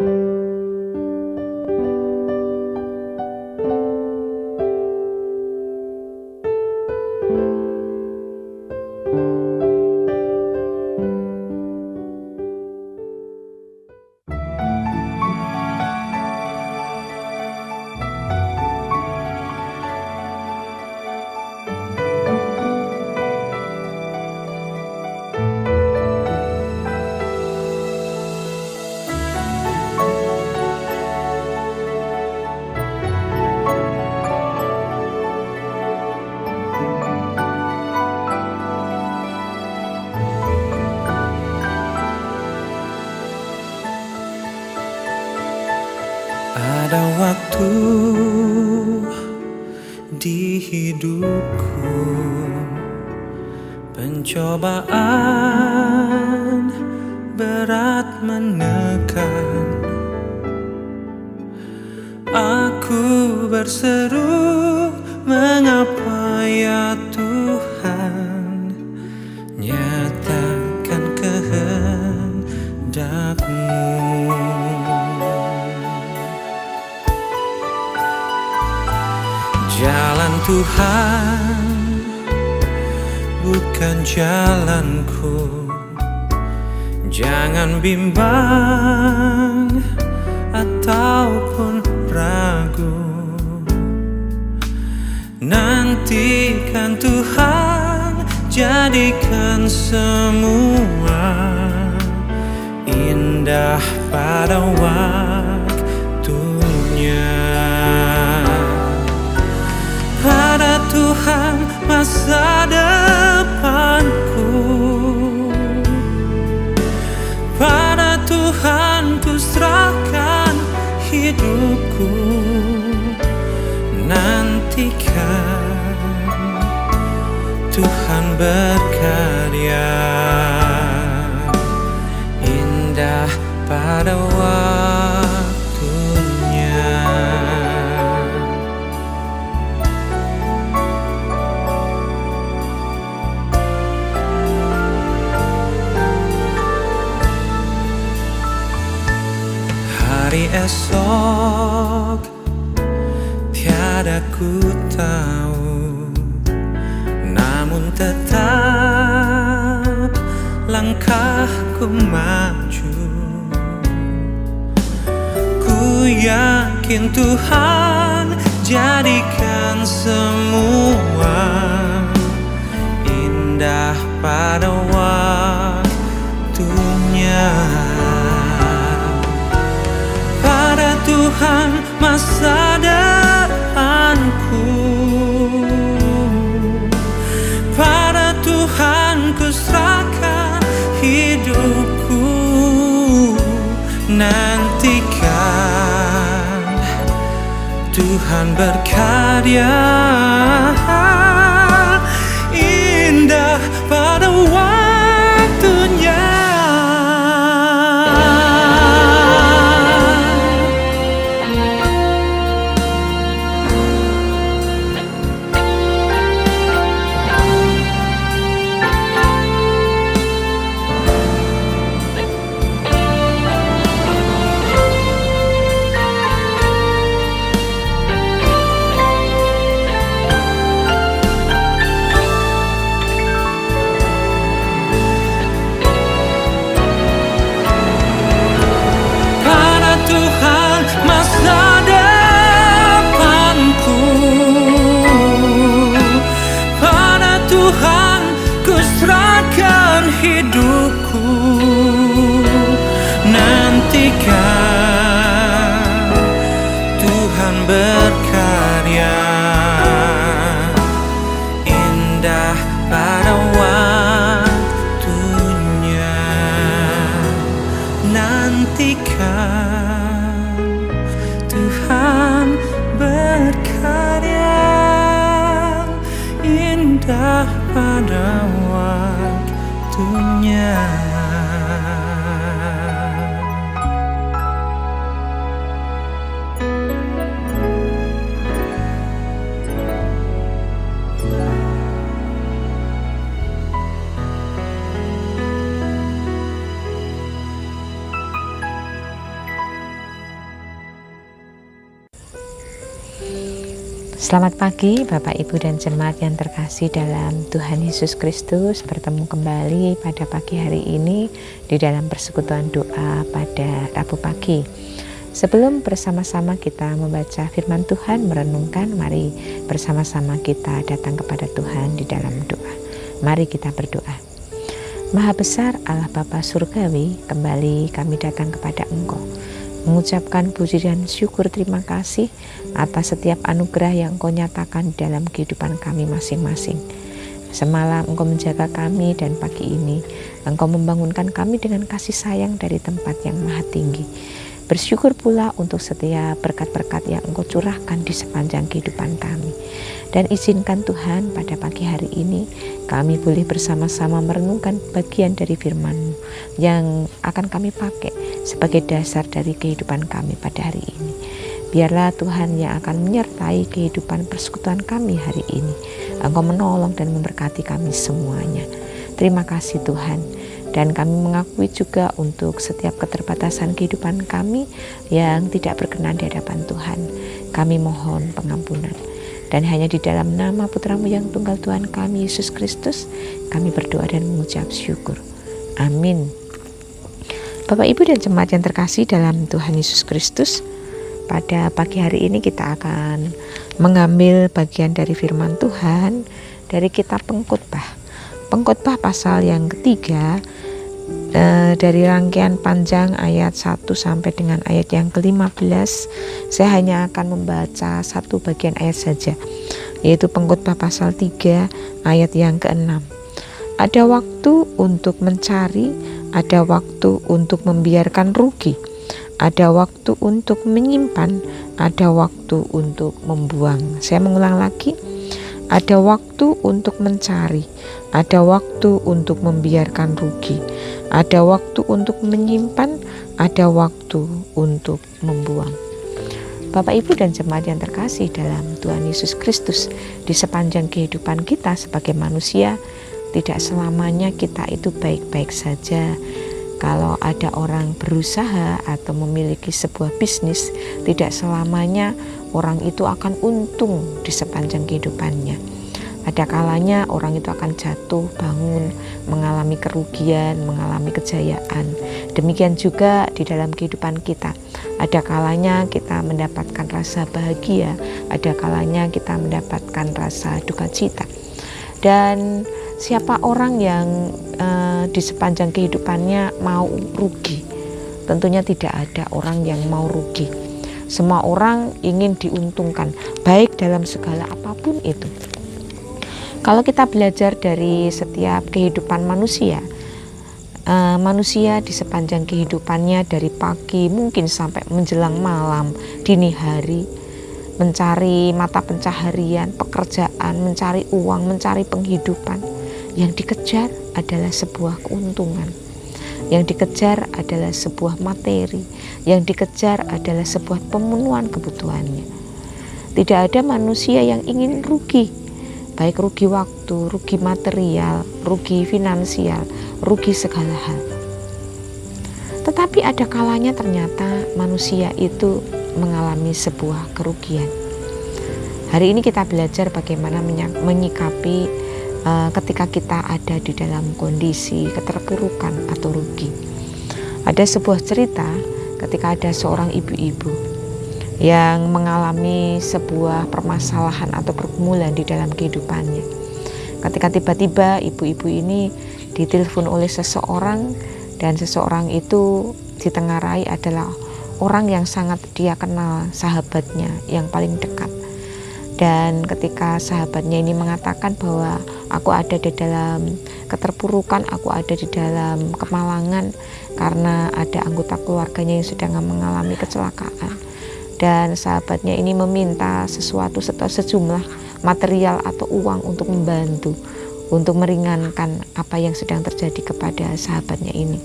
Ada waktu di hidupku, pencobaan berat menekan. Aku berseru, mengapa ya Tuhan, nyatakan kehendak-Mu. Jalan Tuhan bukan jalanku, jangan bimbang ataupun ragu. Nantikan Tuhan, jadikan semua indah pada waktunya. Pada Tuhan masa depanku, pada Tuhan ku serahkan hidupku. Nantikan Tuhan berkarya indah pada waktunya. Hari esok tiada ku tahu, namun tetap langkahku maju. Ku yakin Tuhan jadikan semua indah pada waktunya. Pada Tuhan masa depanku, pada Tuhan ku serahkan hidupku. Nantikan Tuhan berkarya indah pada waktunya. Hidupku nantikan Tuhan berkarya indah pada waktunya. Nantikan Tuhan berkarya indah pada waktunya. Selamat pagi Bapak Ibu dan Jemaat yang terkasih dalam Tuhan Yesus Kristus. Bertemu kembali pada pagi hari ini di dalam persekutuan doa pada Rabu pagi. Sebelum bersama-sama kita membaca firman Tuhan, merenungkan, mari bersama-sama kita datang kepada Tuhan di dalam doa. Mari kita berdoa. Maha besar Allah Bapa Surgawi, kembali kami datang kepada Engkau, mengucapkan puji dan syukur terima kasih atas setiap anugerah yang Engkau nyatakan dalam kehidupan kami masing-masing. Semalam Engkau menjaga kami dan pagi ini Engkau membangunkan kami dengan kasih sayang dari tempat yang maha tinggi. Bersyukur pula untuk setiap berkat-berkat yang Engkau curahkan di sepanjang kehidupan kami. Dan izinkan Tuhan pada pagi hari ini kami boleh bersama-sama merenungkan bagian dari firman-Mu yang akan kami pakai sebagai dasar dari kehidupan kami pada hari ini. Biarlah Tuhan yang akan menyertai kehidupan persekutuan kami hari ini. Engkau menolong dan memberkati kami semuanya. Terima kasih Tuhan. Dan kami mengakui juga untuk setiap keterbatasan kehidupan kami yang tidak berkenan di hadapan Tuhan. Kami mohon pengampunan. Dan hanya di dalam nama Putra-Mu yang tunggal Tuhan kami, Yesus Kristus, kami berdoa dan mengucap syukur. Amin. Bapak Ibu dan jemaat yang terkasih dalam Tuhan Yesus Kristus, pada pagi hari ini kita akan mengambil bagian dari firman Tuhan dari kitab Pengkhotbah. Pengkhotbah pasal yang ketiga, dari rangkaian panjang ayat 1 sampai dengan ayat yang ke-15. Saya hanya akan membaca satu bagian ayat saja, yaitu Pengkhotbah pasal 3 ayat yang ke-6. Ada waktu untuk mencari, ada waktu untuk membiarkan rugi, ada waktu untuk menyimpan, ada waktu untuk membuang. Saya mengulang lagi. Ada waktu untuk mencari, ada waktu untuk membiarkan rugi, ada waktu untuk menyimpan, ada waktu untuk membuang. Bapak Ibu dan jemaat yang terkasih dalam Tuhan Yesus Kristus, di sepanjang kehidupan kita sebagai manusia, tidak selamanya kita itu baik-baik saja. Kalau ada orang berusaha atau memiliki sebuah bisnis, tidak selamanya orang itu akan untung di sepanjang kehidupannya. Ada kalanya orang itu akan jatuh bangun, mengalami kerugian, mengalami kejayaan. Demikian juga di dalam kehidupan kita. Ada kalanya kita mendapatkan rasa bahagia, ada kalanya kita mendapatkan rasa duka cita. Dan siapa orang yang di sepanjang kehidupannya mau rugi? Tentunya tidak ada orang yang mau rugi. Semua orang ingin diuntungkan, baik dalam segala apapun itu. Kalau kita belajar dari setiap kehidupan manusia, manusia di sepanjang kehidupannya dari pagi mungkin sampai menjelang malam, dini hari, mencari mata pencaharian, pekerjaan, mencari uang, mencari penghidupan. Yang dikejar adalah sebuah keuntungan. Yang dikejar adalah sebuah materi. Yang dikejar adalah sebuah pemenuhan kebutuhannya. Tidak ada manusia yang ingin rugi, baik rugi waktu, rugi material, rugi finansial, rugi segala hal. Tetapi ada kalanya ternyata manusia itu mengalami sebuah kerugian. Hari ini kita belajar bagaimana menyikapi ketika kita ada di dalam kondisi keterpurukan atau rugi. Ada sebuah cerita ketika ada seorang ibu-ibu yang mengalami sebuah permasalahan atau pergumulan di dalam kehidupannya. Ketika tiba-tiba ibu-ibu ini ditelepon oleh seseorang, dan seseorang itu ditengarai adalah orang yang sangat dia kenal, sahabatnya yang paling dekat. Dan ketika sahabatnya ini mengatakan bahwa aku ada di dalam keterpurukan, aku ada di dalam kemalangan karena ada anggota keluarganya yang sedang mengalami kecelakaan, dan sahabatnya ini meminta sesuatu atau sejumlah material atau uang untuk membantu, untuk meringankan apa yang sedang terjadi kepada sahabatnya ini.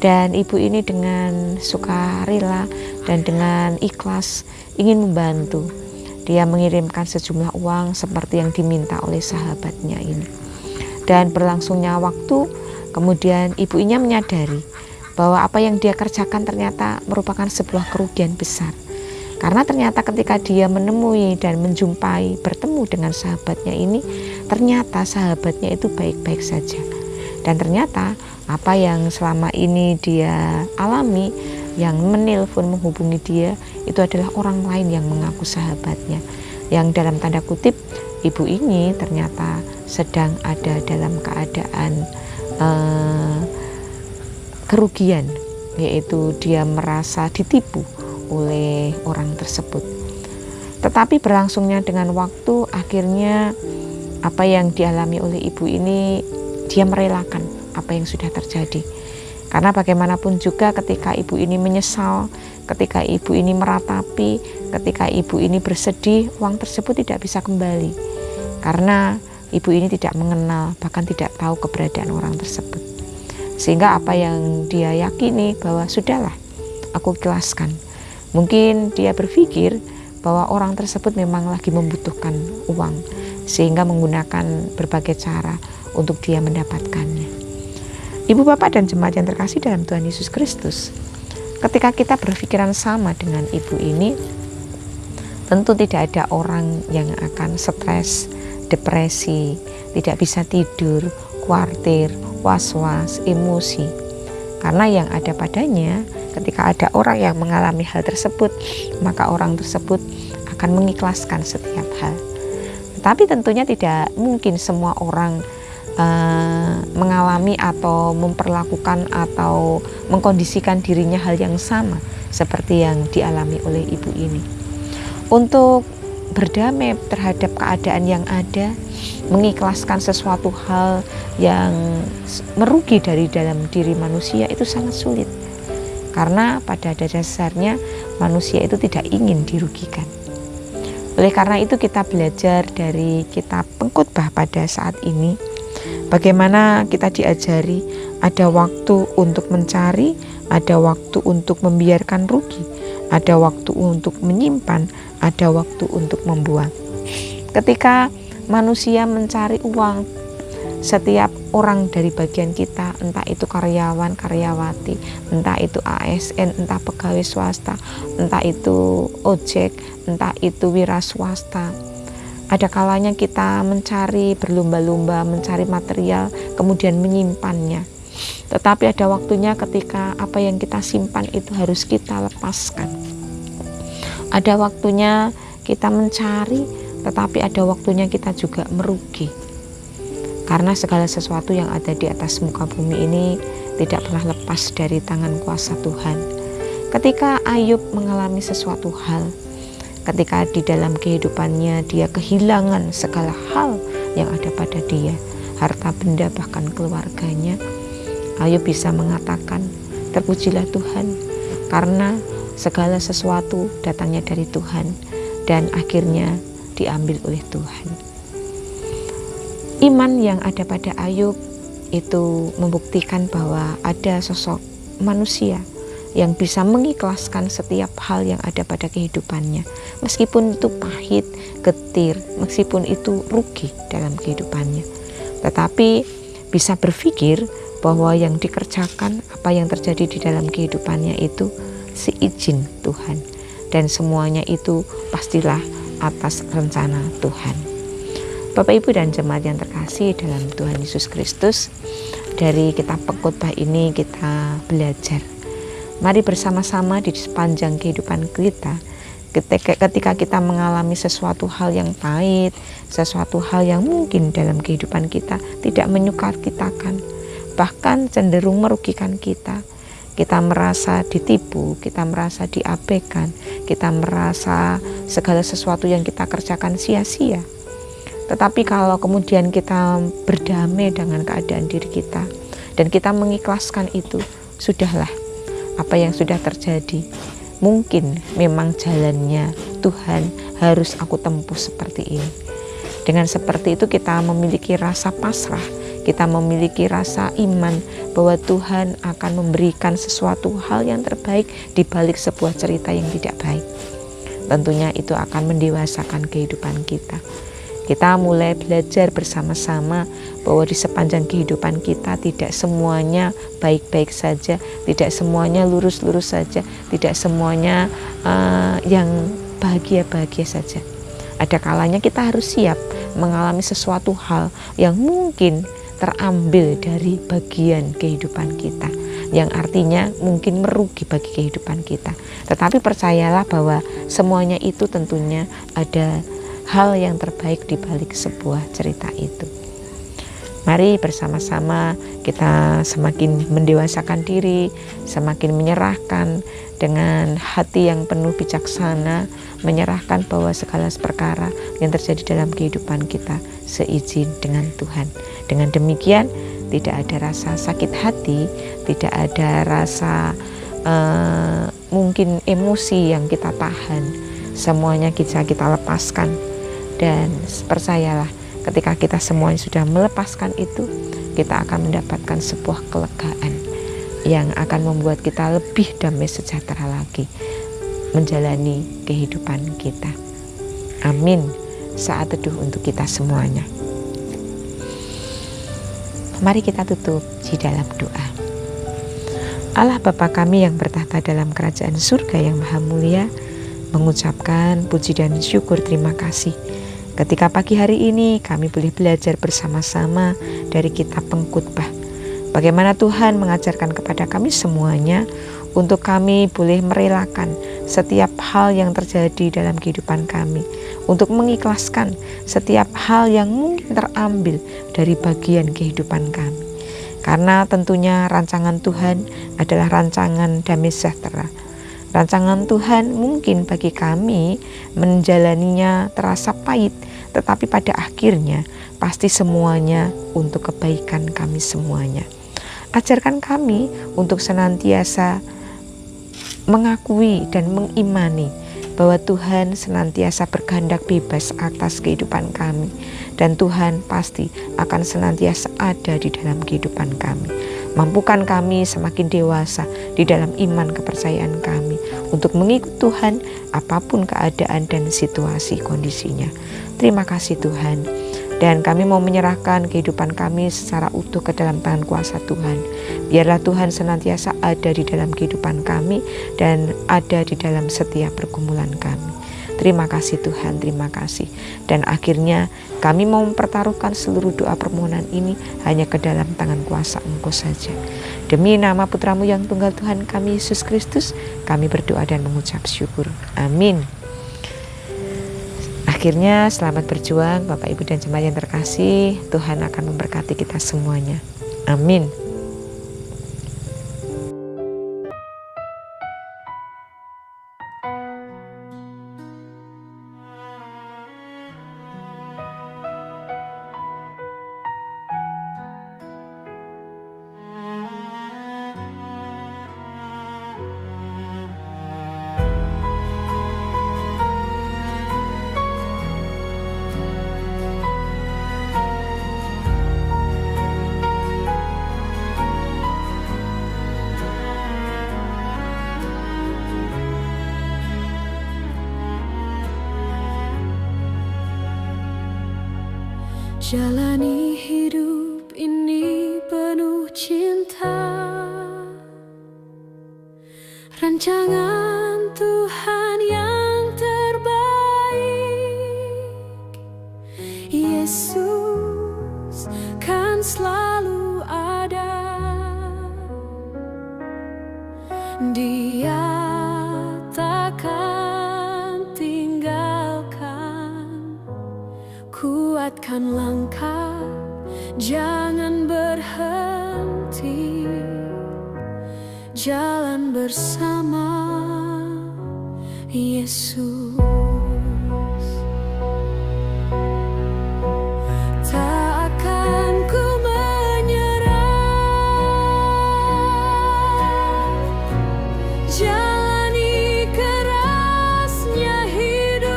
Dan ibu ini dengan sukarela dan dengan ikhlas ingin membantu. Dia mengirimkan sejumlah uang seperti yang diminta oleh sahabatnya ini. Dan berlangsungnya waktu, kemudian ibu ini menyadari bahwa apa yang dia kerjakan ternyata merupakan sebuah kerugian besar. Karena ternyata ketika dia menemui dan bertemu dengan sahabatnya ini, ternyata sahabatnya itu baik-baik saja. Dan ternyata apa yang selama ini dia alami, yang menelpon menghubungi dia, itu adalah orang lain yang mengaku sahabatnya. Yang dalam tanda kutip, ibu ini ternyata sedang ada dalam keadaan kerugian, yaitu dia merasa ditipu oleh orang tersebut. Tetapi berlangsungnya dengan waktu, akhirnya apa yang dialami oleh ibu ini, dia merelakan apa yang sudah terjadi. Karena bagaimanapun juga ketika ibu ini menyesal, ketika ibu ini meratapi, ketika ibu ini bersedih, uang tersebut tidak bisa kembali. Karena ibu ini tidak mengenal, bahkan tidak tahu keberadaan orang tersebut. Sehingga apa yang dia yakini bahwa sudahlah, aku ikhlaskan. Mungkin dia berpikir bahwa orang tersebut memang lagi membutuhkan uang, sehingga menggunakan berbagai cara untuk dia mendapatkannya. Ibu, bapak, dan jemaat yang terkasih dalam Tuhan Yesus Kristus, ketika kita berpikiran sama dengan ibu ini, tentu tidak ada orang yang akan stres, depresi, tidak bisa tidur, khawatir, was-was, emosi. Karena yang ada padanya, ketika ada orang yang mengalami hal tersebut, maka orang tersebut akan mengikhlaskan setiap hal. Tetapi tentunya tidak mungkin semua orang mengalami atau memperlakukan atau mengkondisikan dirinya hal yang sama seperti yang dialami oleh ibu ini. Untuk berdamai terhadap keadaan yang ada, mengikhlaskan sesuatu hal yang merugi dari dalam diri manusia itu sangat sulit. Karena pada dasarnya manusia itu tidak ingin dirugikan. Oleh karena itu kita belajar dari kitab Pengkhotbah pada saat ini, bagaimana kita diajari ada waktu untuk mencari, ada waktu untuk membiarkan rugi, ada waktu untuk menyimpan, ada waktu untuk membuang. Ketika manusia mencari uang, setiap orang dari bagian kita, entah itu karyawan, karyawati, entah itu ASN, entah pegawai swasta, entah itu ojek, entah itu wira swasta, ada kalanya kita mencari berlomba-lomba, mencari material, kemudian menyimpannya. Tetapi ada waktunya ketika apa yang kita simpan itu harus kita lepaskan. Ada waktunya kita mencari, tetapi ada waktunya kita juga merugi. Karena segala sesuatu yang ada di atas muka bumi ini tidak pernah lepas dari tangan kuasa Tuhan. Ketika Ayub mengalami sesuatu hal, ketika di dalam kehidupannya dia kehilangan segala hal yang ada pada dia, harta benda bahkan keluarganya, Ayub bisa mengatakan, terpujilah Tuhan, karena segala sesuatu datangnya dari Tuhan dan akhirnya diambil oleh Tuhan. Iman yang ada pada Ayub itu membuktikan bahwa ada sosok manusia yang bisa mengikhlaskan setiap hal yang ada pada kehidupannya, meskipun itu pahit, getir, meskipun itu rugi dalam kehidupannya, tetapi bisa berpikir bahwa yang dikerjakan, apa yang terjadi di dalam kehidupannya itu seizin Tuhan, dan semuanya itu pastilah atas rencana Tuhan. Bapak, Ibu, dan jemaat yang terkasih dalam Tuhan Yesus Kristus, dari kitab Pengkhotbah ini kita belajar. Mari bersama-sama di sepanjang kehidupan kita, ketika kita mengalami sesuatu hal yang pahit, sesuatu hal yang mungkin dalam kehidupan kita tidak menyukacitakan, bahkan cenderung merugikan kita. Kita merasa ditipu, kita merasa diabaikan, kita merasa segala sesuatu yang kita kerjakan sia-sia. Tetapi kalau kemudian kita berdamai dengan keadaan diri kita dan kita mengikhlaskan itu, sudahlah, apa yang sudah terjadi, mungkin memang jalannya Tuhan harus aku tempuh seperti ini. Dengan seperti itu kita memiliki rasa pasrah, kita memiliki rasa iman bahwa Tuhan akan memberikan sesuatu hal yang terbaik di balik sebuah cerita yang tidak baik. Tentunya itu akan mendewasakan kehidupan kita. Kita mulai belajar bersama-sama bahwa di sepanjang kehidupan kita tidak semuanya baik-baik saja, tidak semuanya lurus-lurus saja, tidak semuanya yang bahagia-bahagia saja. Ada kalanya kita harus siap mengalami sesuatu hal yang mungkin terambil dari bagian kehidupan kita, yang artinya mungkin merugi bagi kehidupan kita. Tetapi percayalah bahwa semuanya itu tentunya ada hal yang terbaik di balik sebuah cerita itu. Mari bersama-sama kita semakin mendewasakan diri, semakin menyerahkan dengan hati yang penuh bijaksana, menyerahkan bahwa segala perkara yang terjadi dalam kehidupan kita seizin dengan Tuhan. Dengan demikian tidak ada rasa sakit hati, tidak ada rasa mungkin emosi yang kita tahan, semuanya kita lepaskan. Dan percayalah, ketika kita semuanya sudah melepaskan itu, kita akan mendapatkan sebuah kelegaan yang akan membuat kita lebih damai sejahtera lagi menjalani kehidupan kita. Amin. Saat teduh untuk kita semuanya. Mari kita tutup di dalam doa. Allah Bapa kami yang bertahta dalam kerajaan surga yang maha mulia, mengucapkan puji dan syukur terima kasih ketika pagi hari ini kami boleh belajar bersama-sama dari kitab Pengkhotbah. Bagaimana Tuhan mengajarkan kepada kami semuanya untuk kami boleh merelakan setiap hal yang terjadi dalam kehidupan kami, untuk mengikhlaskan setiap hal yang mungkin terambil dari bagian kehidupan kami. Karena tentunya rancangan Tuhan adalah rancangan damai sejahtera. Rancangan Tuhan mungkin bagi kami menjalaninya terasa pahit, tetapi pada akhirnya pasti semuanya untuk kebaikan kami semuanya. Ajarkan kami untuk senantiasa mengakui dan mengimani bahwa Tuhan senantiasa berkehendak bebas atas kehidupan kami, dan Tuhan pasti akan senantiasa ada di dalam kehidupan kami. Mampukan kami semakin dewasa di dalam iman kepercayaan kami untuk mengikut Tuhan apapun keadaan dan situasi kondisinya. Terima kasih Tuhan. Dan kami mau menyerahkan kehidupan kami secara utuh ke dalam tangan kuasa Tuhan. Biarlah Tuhan senantiasa ada di dalam kehidupan kami dan ada di dalam setiap pergumulan kami. Terima kasih Tuhan, terima kasih. Dan akhirnya kami mau mempertaruhkan seluruh doa permohonan ini hanya ke dalam tangan kuasa Engkau saja. Demi nama Putramu yang tunggal Tuhan kami Yesus Kristus, kami berdoa dan mengucap syukur. Amin. Akhirnya selamat berjuang Bapak Ibu dan jemaat yang terkasih. Tuhan akan memberkati kita semuanya. Amin. Jalani hidup ini penuh cinta, rancangan Tuhan yang terbaik. Yesus kan selalu ada, Dia takkan tinggalkan. Kuatkan langkah, jangan berhenti, jalan bersama Yesus. Tak akan ku menyerah, jalani kerasnya hidup.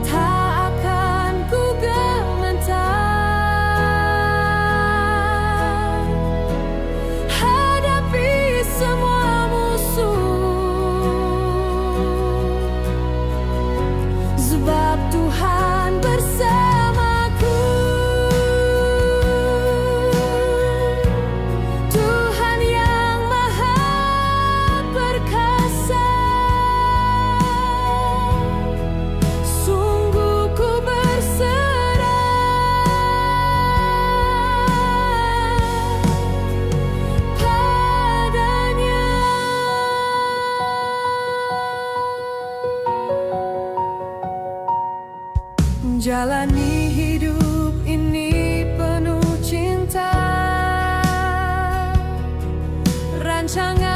Tak akan ku gemetar, hadapi semua musuh. Jalani hidup ini penuh cinta, rancangan